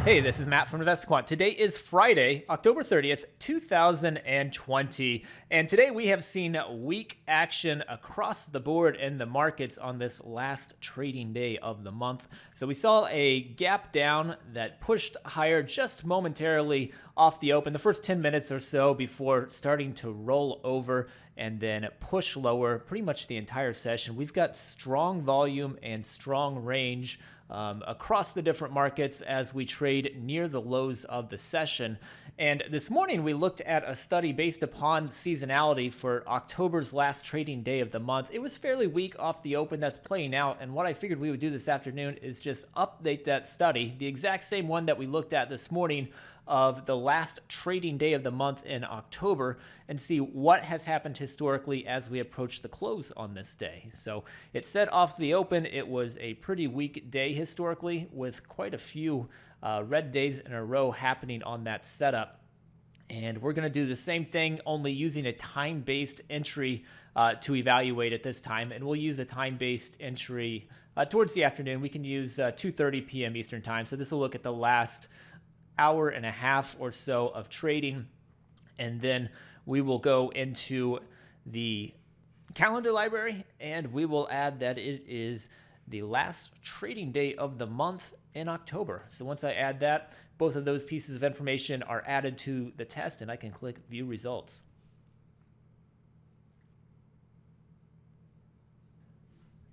Hey, this is Matt from InvestiQuant. Today is Friday, October 30th, 2020. And today we have seen weak action across the board in the markets on this last trading day of the month. So we saw a gap down that pushed higher just momentarily off the open, the first 10 minutes or so before starting to roll over and then push lower pretty much the entire session. We've got strong volume and strong range across the different markets as we trade near the lows of the session. And this morning we looked at a study based upon seasonality for October's last trading day of the month. It was fairly weak off the open. That's playing out. And what I figured we would do this afternoon is just update that study, the exact same one that we looked at this morning of the last trading day of the month in October, and see what has happened historically as we approach the close on this day. So it said off the open it was a pretty weak day historically, with quite a few red days in a row happening on that setup. And we're going to do the same thing, only using a time-based entry to evaluate it this time. And we'll use a time-based entry towards the afternoon. We can use 2:30 p.m. Eastern time. So this will look at the last hour and a half or so of trading, and then we will go into the calendar library and we will add that it is the last trading day of the month in October. So once I add that, both of those pieces of information are added to the test and I can click view results.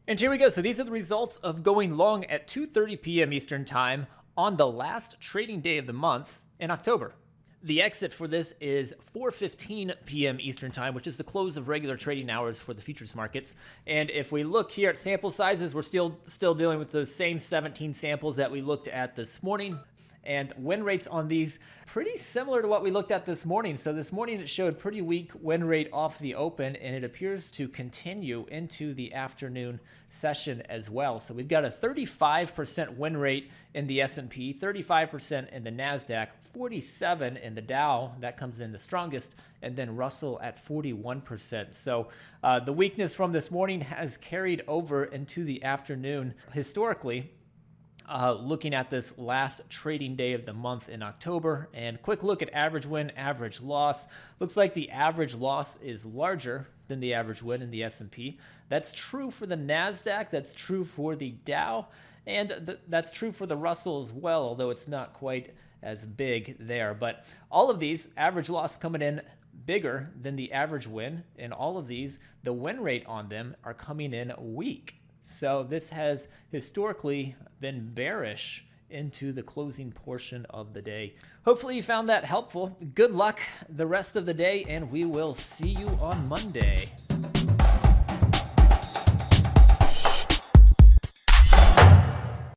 And here we go. So these are the results of going long at 2:30 p.m. Eastern time on the last trading day of the month in October. The exit for this is 4:15 p.m. Eastern time, which is the close of regular trading hours for the futures markets. And if we look here at sample sizes, we're still dealing with those same 17 samples that we looked at this morning. And win rates on these pretty similar to what we looked at this morning. So this morning it showed pretty weak win rate off the open, and it appears to continue into the afternoon session as well. So we've got a 35% win rate in the S&P, 35% in the NASDAQ, 47% in the Dow, that comes in the strongest, and then Russell at 41%. So the weakness from this morning has carried over into the afternoon. Historically, looking at this last trading day of the month in October, and quick look at average win, average loss. Looks like the average loss is larger than the average win in the S&P. That's true for the NASDAQ, that's true for the Dow, and that's true for the Russell as well, although it's not quite as big there. But all of these, average loss coming in bigger than the average win, and all of these, the win rate on them are coming in weak. So this has historically been bearish into the closing portion of the day. Hopefully you found that helpful. Good luck the rest of the day, and we will see you on Monday.